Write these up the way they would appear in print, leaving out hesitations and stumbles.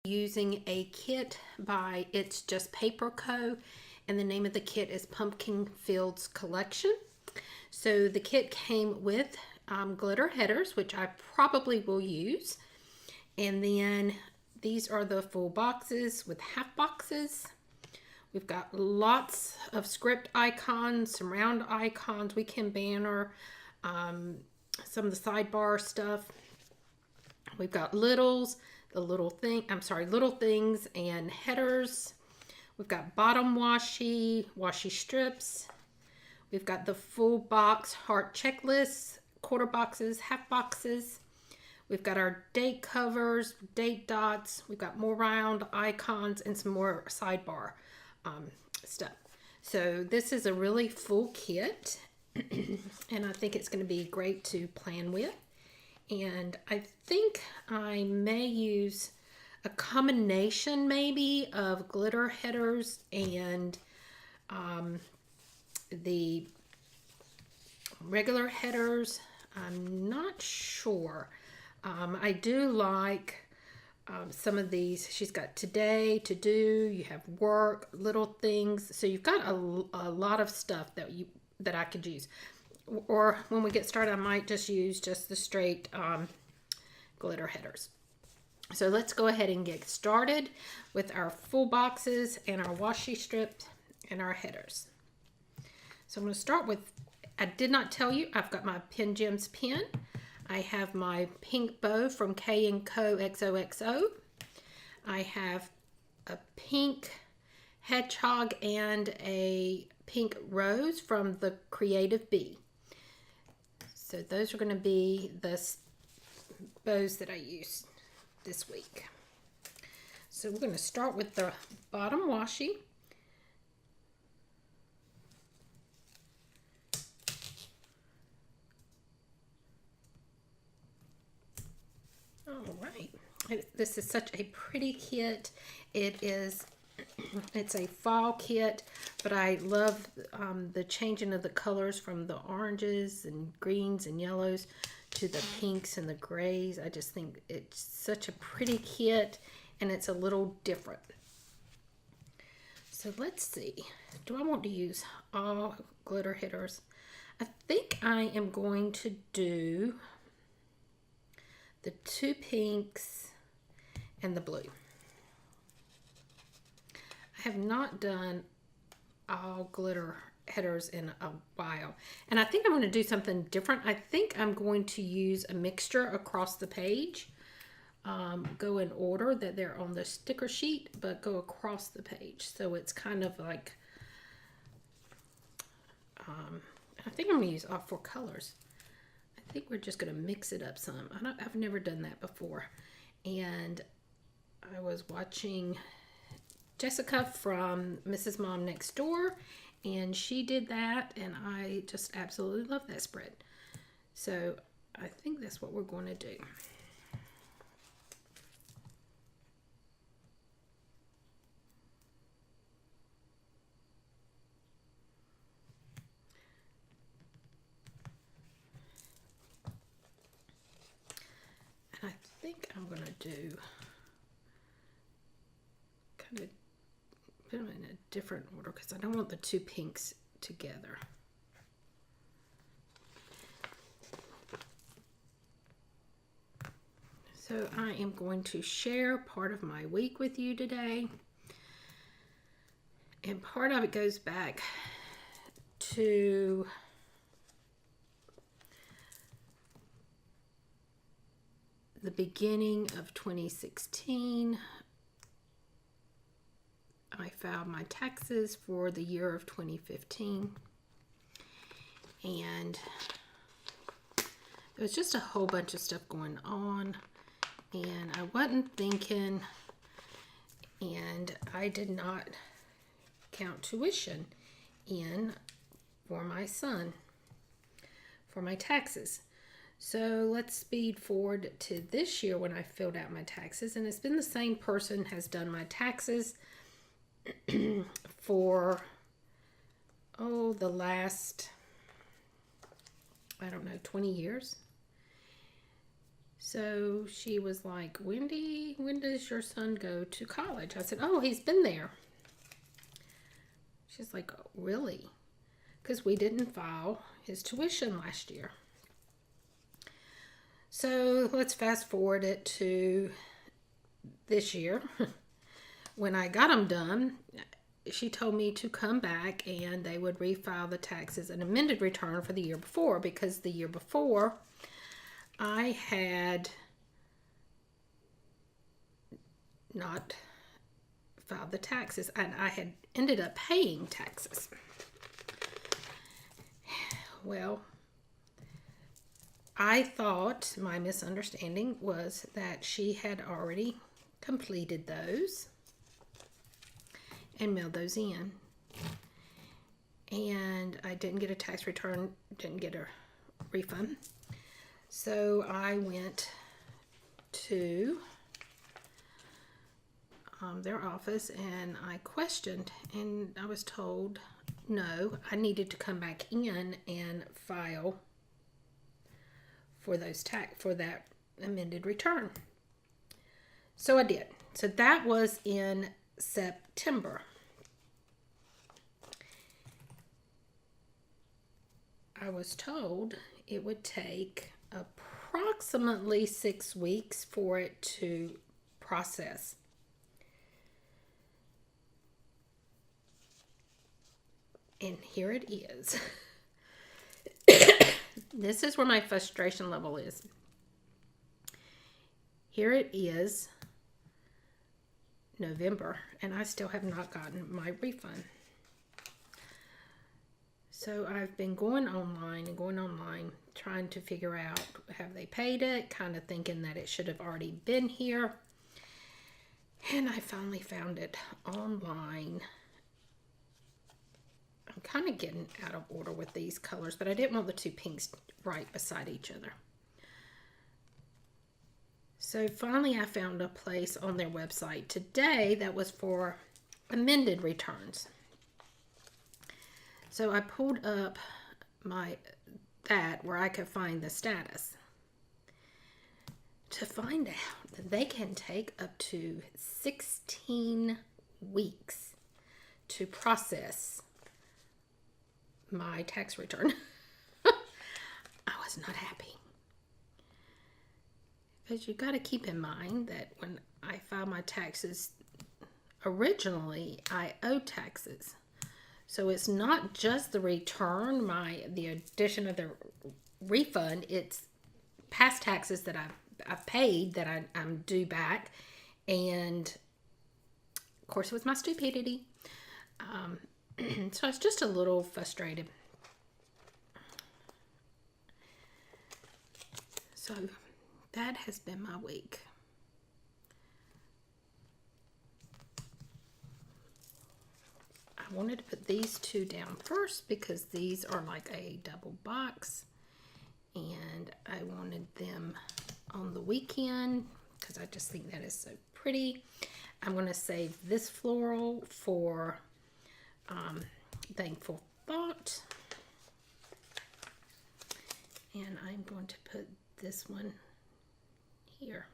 using a kit by It's Just Paper Co. And the name of the kit is Pumpkin Fields Collection. So the kit came with glitter headers, which I probably will use. And then these are the full boxes with half boxes. We've got lots of script icons, some round icons, weekend banner, some of the sidebar stuff. We've got littles, little things and headers. We've got bottom washi strips. We've got the full box heart checklists, quarter boxes, half boxes. We've got our date covers, date dots. We've got more round icons and some more sidebar stuff. So this is a really full kit, and I think it's going to be great to plan with. And I think I may use a combination maybe of glitter headers and the regular headers. I'm not sure. I do like some of these. She's got today, to do, you have work, little things. So you've got a lot of stuff that I could use. Or when we get started, I might just use just the straight glitter headers. So let's go ahead and get started with our full boxes and our washi strips and our headers. So I'm going to start with, I did not tell you, I've got my Pen Gems pen. I have my pink bow from K & Co XOXO. I have a pink hedgehog and a pink rose from the Creative Bee. So those are going to be the bows that I use this week. So we're going to start with the bottom washi. All right. This is such a pretty kit. It's a fall kit, but I love the changing of the colors from the oranges and greens and yellows to the pinks and the grays. I just think it's such a pretty kit, and it's a little different. So let's see. Do I want to use all glitter headers? I think I am going to do the two pinks and the blue. I have not done all glitter headers in a while, and I think I'm going to do something different. I think I'm going to use a mixture across the page, go in order that they're on the sticker sheet, but go across the page, so it's kind of like I think I'm going to use all four colors. I think we're just going to mix it up some. I've never done that before, and I was watching Jessica from Mrs. Mom Next Door, and she did that, and I just absolutely love that spread. So I think that's what we're going to do. And I think I'm going to do kind of put them in a different order because I don't want the two pinks together. So I am going to share part of my week with you today. And part of it goes back to the beginning of 2016. I filed my taxes for the year of 2015, and there was just a whole bunch of stuff going on, and I wasn't thinking, and I did not count tuition in for my son for my taxes. So let's speed forward to this year when I filled out my taxes, and it's been the same person has done my taxes for the last, I don't know, 20 years. So she was like, Wendy, when does your son go to college? I said, oh, he's been there. She's like, oh, really? Because we didn't file his tuition last year. So let's fast forward it to this year. When I got them done, she told me to come back and they would refile the taxes and amended return for the year before, because the year before I had not filed the taxes and I had ended up paying taxes. Well, I thought my misunderstanding was that she had already completed those and mailed those in. And I didn't get a tax return, didn't get a refund. So I went to their office and I questioned, and I was told no, I needed to come back in and file for those for that amended return. So I did. So that was in September. I was told it would take approximately 6 weeks for it to process. And here it is. This is where my frustration level is. Here it is, November, and I still have not gotten my refund. So I've been going online, trying to figure out, have they paid it? Kind of thinking that it should have already been here. And I finally found it online. I'm kind of getting out of order with these colors, but I didn't want the two pinks right beside each other. So finally I found a place on their website today that was for amended returns. So I pulled up where I could find the status. To find out that they can take up to 16 weeks to process my tax return. I was not happy. Because you got to keep in mind that when I filed my taxes, originally I owe taxes. So it's not just the return, the addition of the refund, it's past taxes that I've paid that I'm due back. And of course it was my stupidity. So I was just a little frustrated. So that has been my week. I wanted to put these two down first because these are like a double box, and I wanted them on the weekend because I just think that is so pretty. I'm going to save this floral for Thankful Thought, and I'm going to put this one here.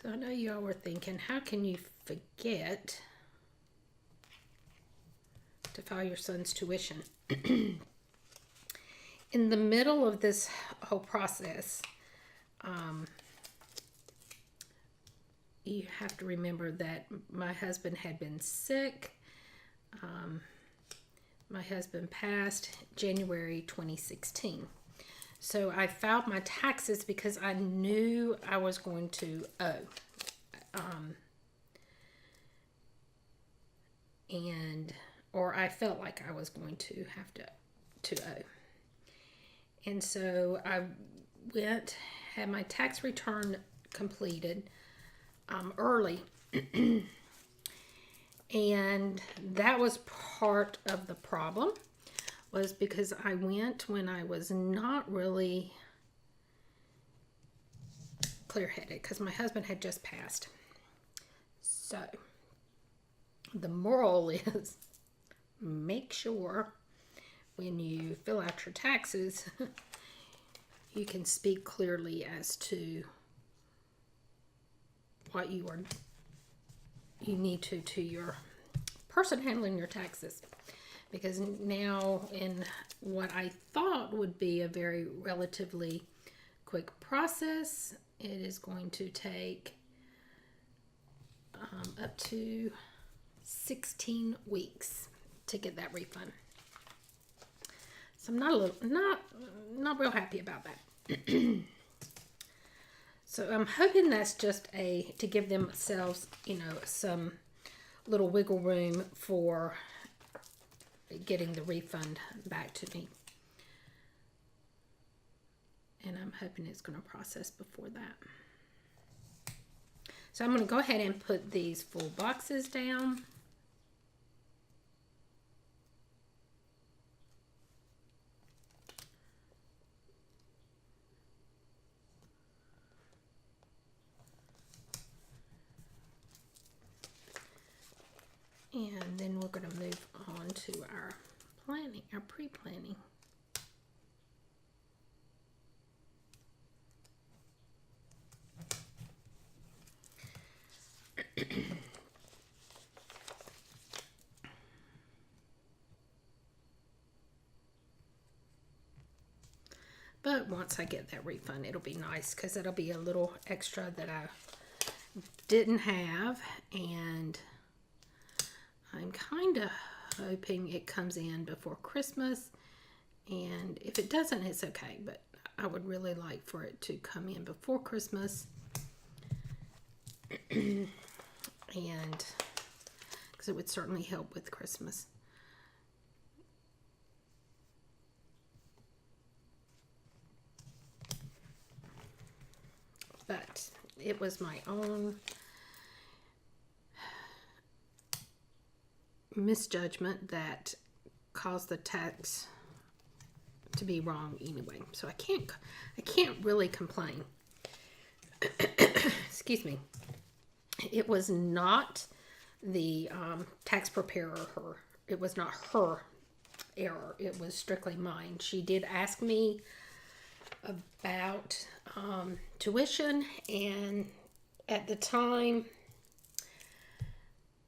So I know y'all were thinking, how can you forget to file your son's tuition? In the middle of this whole process, you have to remember that my husband had been sick. My husband passed January 2016. So I filed my taxes because I knew I was going to owe. Or I felt like I was going to have to owe. And so I had my tax return completed early. And that was part of the problem, was because I went when I was not really clear-headed because my husband had just passed. So the moral is, make sure when you fill out your taxes, you can speak clearly as to what you need to your person handling your taxes. Because now, in what I thought would be a very relatively quick process, it is going to take up to 16 weeks to get that refund. So I'm not real happy about that. So I'm hoping that's just to give themselves, some little wiggle room for getting the refund back to me. And I'm hoping it's going to process before that. So I'm going to go ahead and put these full boxes down. And then we're going to move on to our planning, our pre-planning. But once I get that refund, it'll be nice because it'll be a little extra that I didn't have, and I'm kind of hoping it comes in before Christmas, and if it doesn't, it's okay, but I would really like for it to come in before Christmas, and because it would certainly help with Christmas. But it was my own misjudgment that caused the tax to be wrong anyway. So I can't really complain. Excuse me. It was not the tax preparer. It was not her error. It was strictly mine. She did ask me about tuition, and at the time,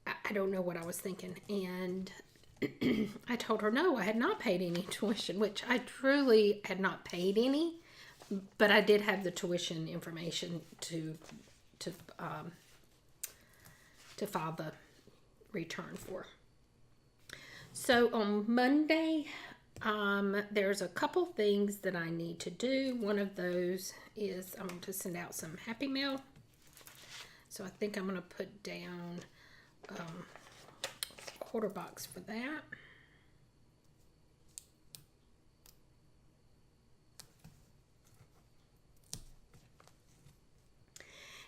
I don't know what I was thinking, and I told her no, I had not paid any tuition, which I truly had not paid any, but I did have the tuition information to file the return for. So on Monday, there's a couple things that I need to do. One of those is I'm going to send out some Happy Mail. So I think I'm going to put down quarter box for that.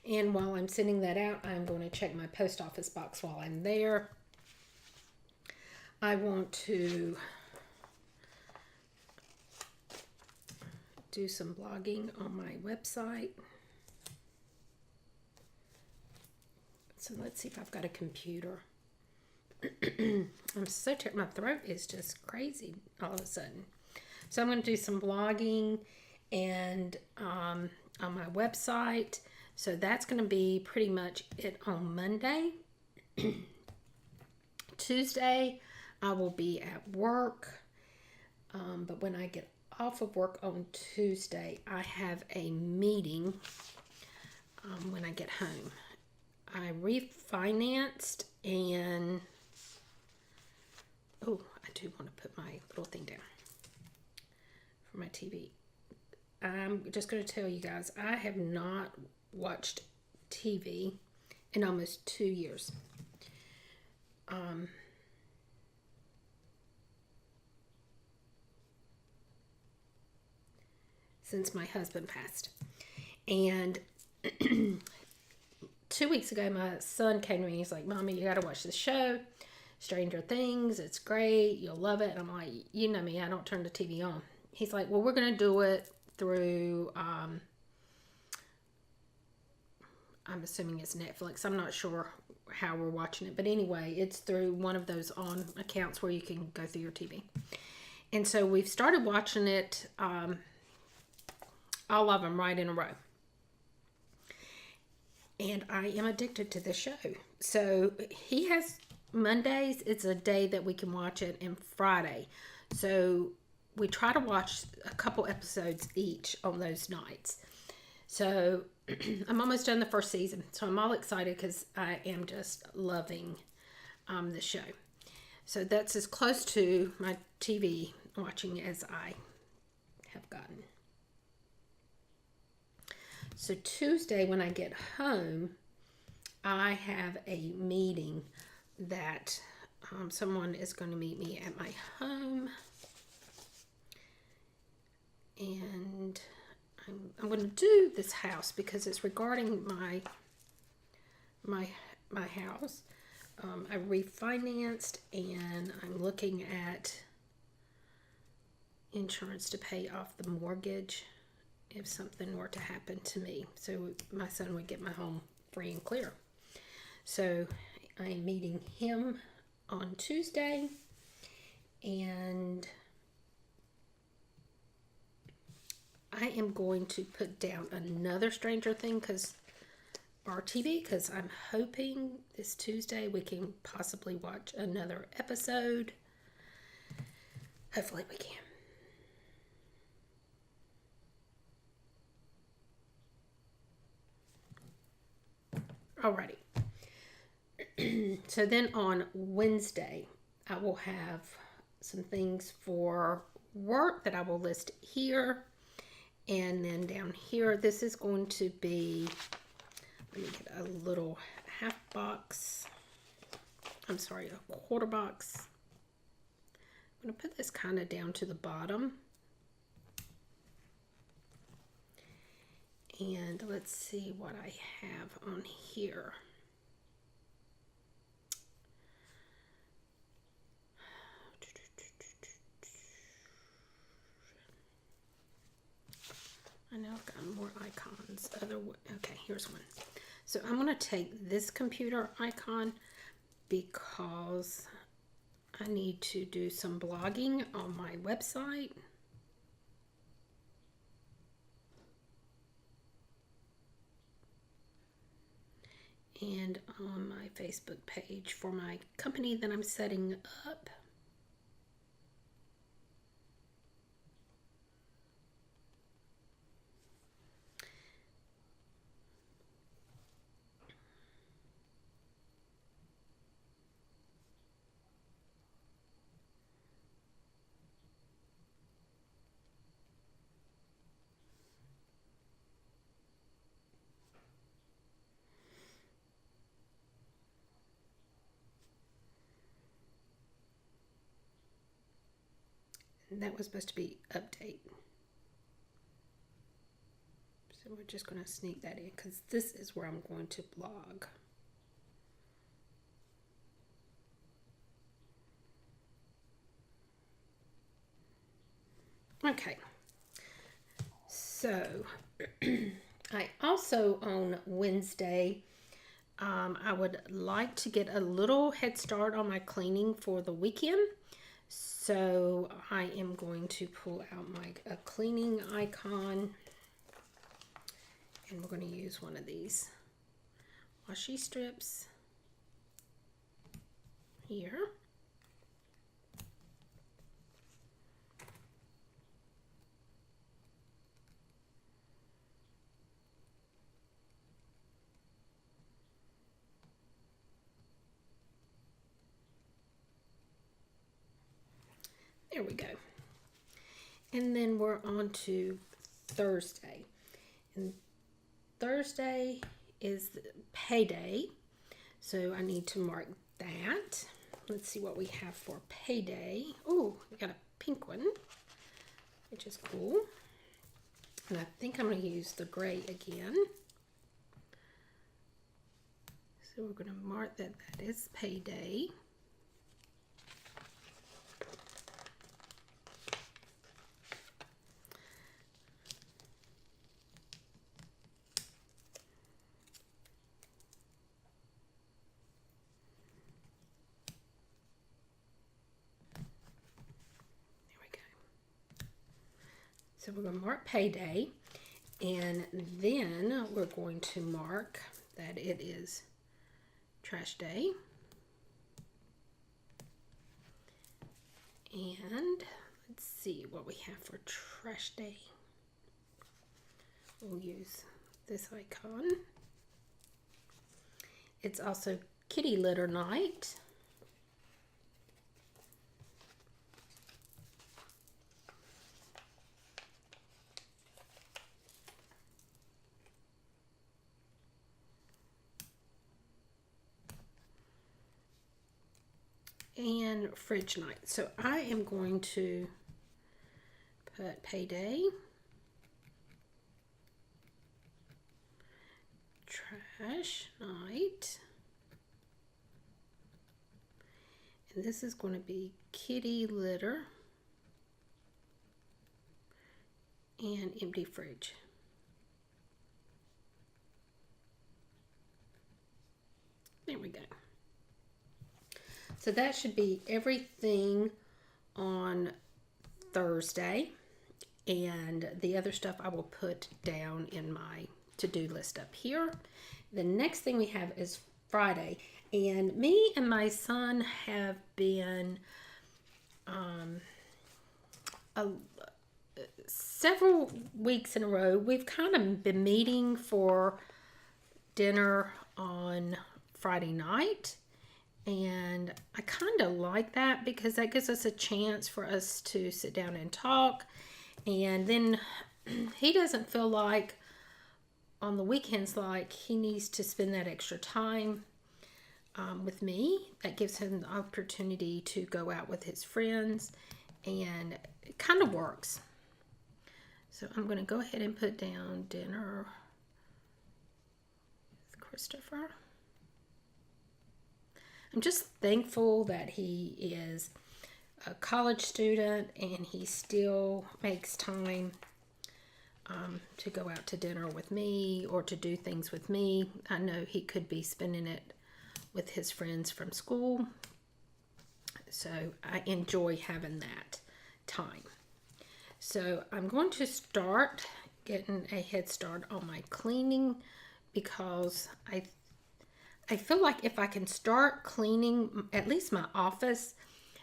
And while I'm sending that out, I'm going to check my post office box while I'm there. I want to do some blogging on my website. So let's see if I've got a computer. I'm so tired. My throat is just crazy all of a sudden. So I'm going to do some blogging and on my website. So that's going to be pretty much it on Monday. Tuesday, I will be at work. But when I get off of work on Tuesday, I have a meeting when I get home. I refinanced, and oh, I do want to put my little thing down for my TV. I'm just going to tell you guys, I have not watched TV in almost 2 years. Since my husband passed. And 2 weeks ago, my son came to me and he's like, Mommy, you got to watch this show, Stranger Things. It's great. You'll love it. And I'm like, you know me, I don't turn the TV on. He's like, well, we're going to do it through, I'm assuming it's Netflix. I'm not sure how we're watching it. But anyway, it's through one of those on accounts where you can go through your TV. And so we've started watching it all of them right in a row. And I am addicted to this show. So he has Mondays, it's a day that we can watch it, and Friday. So we try to watch a couple episodes each on those nights. So I'm almost done the first season. So I'm all excited because I am just loving the show. So that's as close to my TV watching as I have gotten. So Tuesday when I get home, I have a meeting that someone is going to meet me at my home. And I'm going to do this house because it's regarding my house. I refinanced and I'm looking at insurance to pay off the mortgage if something were to happen to me. So my son would get my home free and clear. So I'm meeting him on Tuesday, and I am going to put down another Stranger Thing RTV because I'm hoping this Tuesday we can possibly watch another episode. Hopefully we can. Alrighty. So then on Wednesday, I will have some things for work that I will list here. And then down here, this is going to be, let me get a little half box. I'm sorry, a quarter box. I'm going to put this kind of down to the bottom. And let's see what I have on here. I know I've got more icons. Okay, here's one. So I'm going to take this computer icon because I need to do some blogging on my website. And on my Facebook page for my company that I'm setting up. And that was supposed to be update. So we're just going to sneak that in because this is where I'm going to blog. Okay. So I also on Wednesday, I would like to get a little head start on my cleaning for the weekend. So I am going to pull out my cleaning icon, and we're going to use one of these washi strips here. There we go. And then we're on to Thursday. And Thursday is payday. So I need to mark that. Let's see what we have for payday. Oh, we got a pink one, which is cool. And I think I'm going to use the gray again. So we're going to mark that that is payday. So we're going to mark payday, And then we're going to mark that it is trash day. And let's see what we have for trash day. We'll use this icon. It's also kitty litter night. And fridge night. So I am going to put payday, trash night, and this is going to be kitty litter and empty fridge. There we go. So that should be everything on Thursday, and the other stuff I will put down in my to-do list up here. The next thing we have is Friday, and me and my son have been several weeks in a row, we've kind of been meeting for dinner on Friday night. And I kind of like that because that gives us a chance for us to sit down and talk. And then he doesn't feel like on the weekends like he needs to spend that extra time with me. That gives him the opportunity to go out with his friends, and it kind of works. So I'm going to go ahead and put down dinner with Christopher. I'm just thankful that he is a college student and he still makes time to go out to dinner with me or to do things with me. I know he could be spending it with his friends from school, so I enjoy having that time. So I'm going to start getting a head start on my cleaning because I feel like if I can start cleaning at least my office,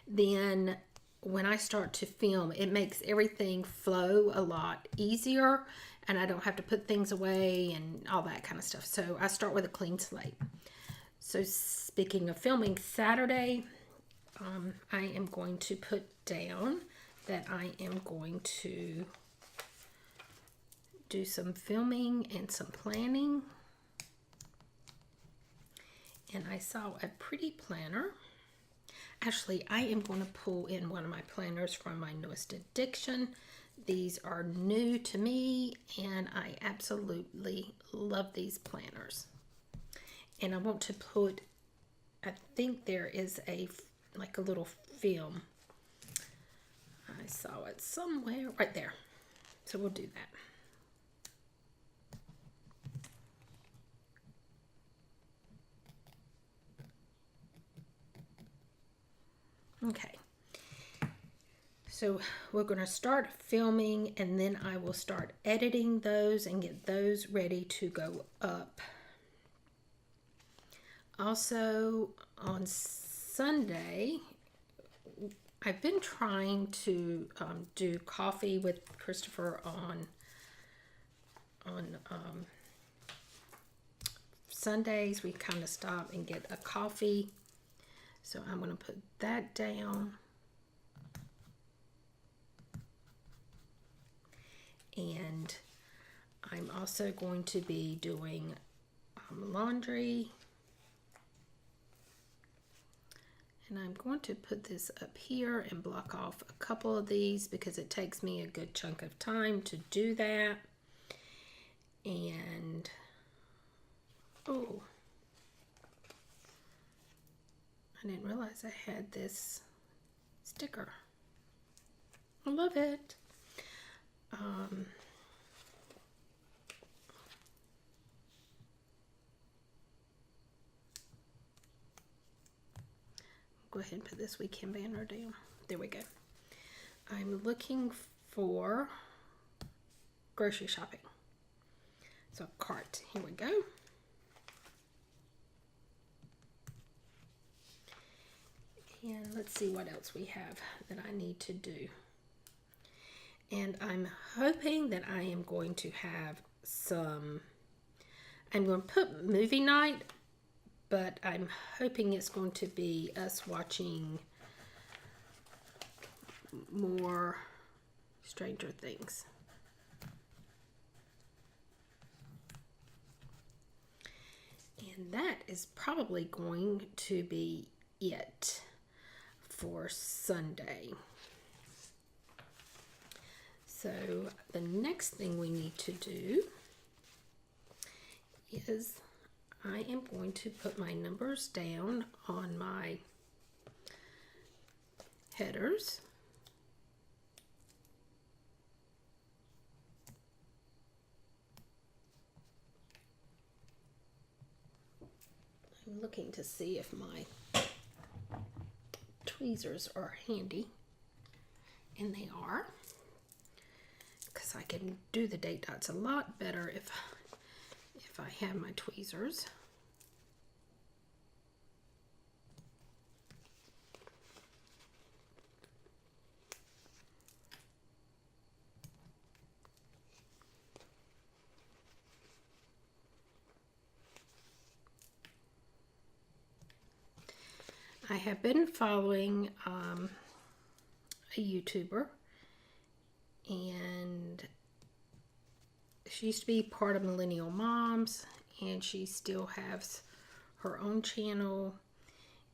then when I start to film, it makes everything flow a lot easier and I don't have to put things away and all that kind of stuff. So I start with a clean slate. So speaking of filming, Saturday, I am going to put down that I am going to do some filming and some planning. And I saw a pretty planner. Actually, I am going to pull in one of my planners from my newest addiction. These are new to me, and I absolutely love these planners. And I want to put, I think there is like a little film. I saw it somewhere, right there. So we'll do that. Okay, so we're going to start filming and then I will start editing those and get those ready to go up. Also on Sunday, I've been trying to do coffee with Christopher on Sundays. We kind of stop and get a coffee. So I'm going to put that down. And I'm also going to be doing laundry. And I'm going to put this up here and block off a couple of these because it takes me a good chunk of time to do that. And, oh, I didn't realize I had this sticker. I love it. Go ahead and put this weekend banner down. There we go. I'm looking for grocery shopping. So cart, here we go. And let's see what else we have that I need to do. And I'm hoping that I am going to have some, I'm going to put movie night, but I'm hoping it's going to be us watching more Stranger Things. And that is probably going to be it for Sunday. So the next thing we need to do is I am going to put my numbers down on my headers. I'm looking to see if my tweezers are handy, and they are, because I can do the date dots a lot better if I have my tweezers. I have been following a YouTuber, and she used to be part of Millennial Moms, and she still has her own channel,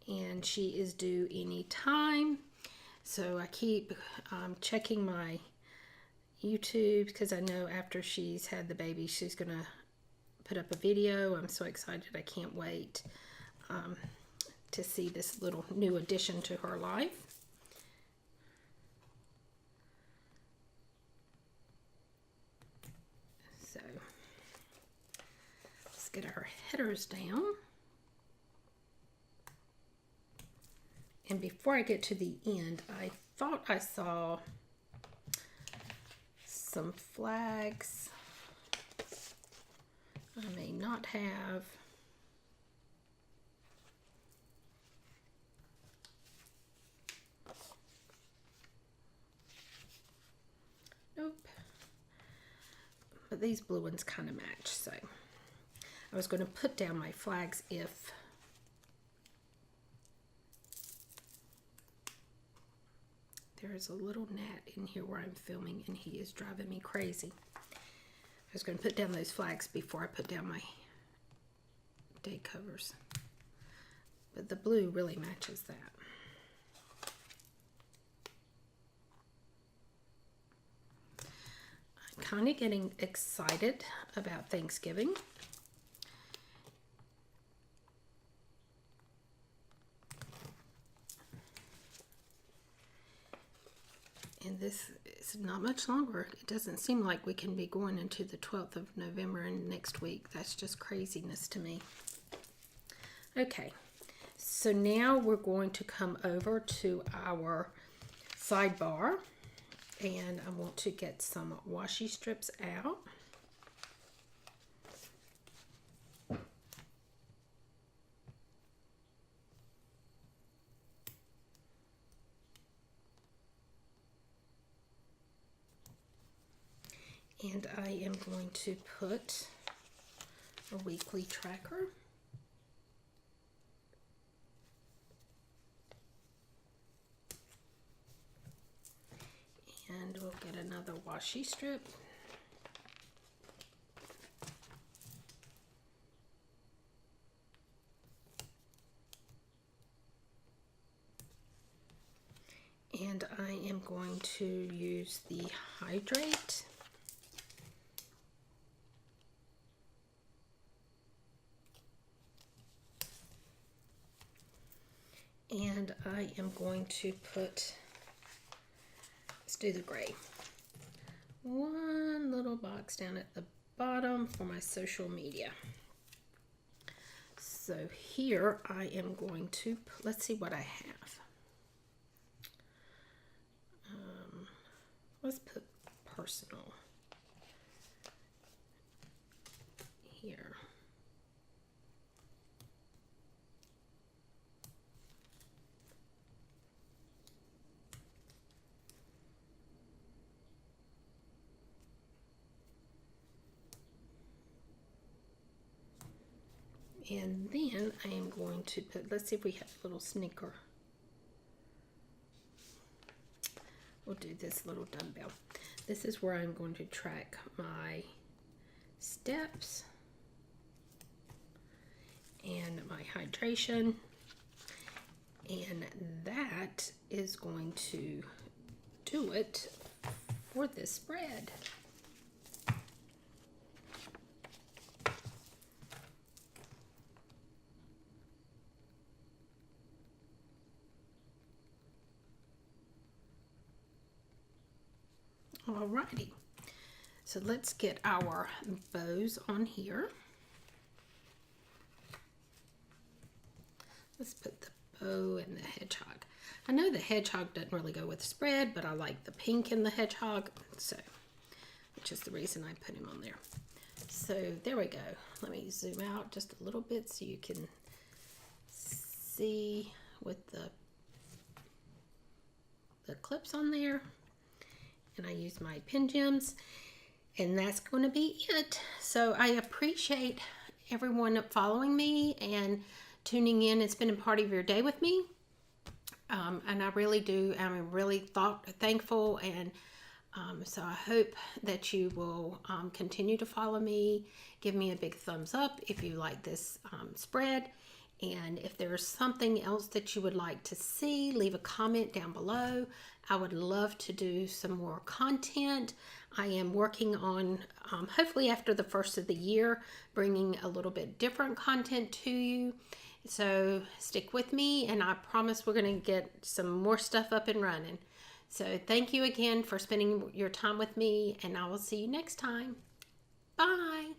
and she is due any time. So I keep checking my YouTube, because I know after she's had the baby, she's gonna put up a video. I'm so excited, I can't wait to see this little new addition to her life. So let's get our headers down. And before I get to the end, I thought I saw some flags. I may not have. Nope. But these blue ones kind of match, so I was going to put down my flags if there is a little gnat in here where I'm filming, and he is driving me crazy. I was going to put down those flags before I put down my day covers, but the blue really matches that. Kind of getting excited about Thanksgiving. And this is not much longer. It doesn't seem like we can be going into the 12th of November and next week. That's just craziness to me. Okay, so now we're going to come over to our sidebar. And I want to get some washi strips out. And I am going to put a weekly tracker. And we'll get another washi strip. And I am going to use the hydrate. And I am going to put, let's do the gray. One little box down at the bottom for my social media. So here I am going to, let's see what I have. Let's put personal. And then I am going to put, let's see if we have a little sneaker. We'll do this little dumbbell. This is where I'm going to track my steps and my hydration. And that is going to do it for this spread. Alrighty, so let's get our bows on here. Let's put the bow and the hedgehog. I know the hedgehog doesn't really go with the spread, but I like the pink in the hedgehog, so which is the reason I put him on there. So there we go. Let me zoom out just a little bit so you can see with the clips on there. And I use my pin gems, and that's going to be it. So I appreciate everyone following me and tuning in and spending part of your day with me. And I really do. I'm really thankful, and so I hope that you will continue to follow me. Give me a big thumbs up if you like this spread. And if there's something else that you would like to see, leave a comment down below. I would love to do some more content. I am working on, hopefully after the first of the year, bringing a little bit different content to you. So stick with me, and I promise we're going to get some more stuff up and running. So thank you again for spending your time with me, and I will see you next time. Bye.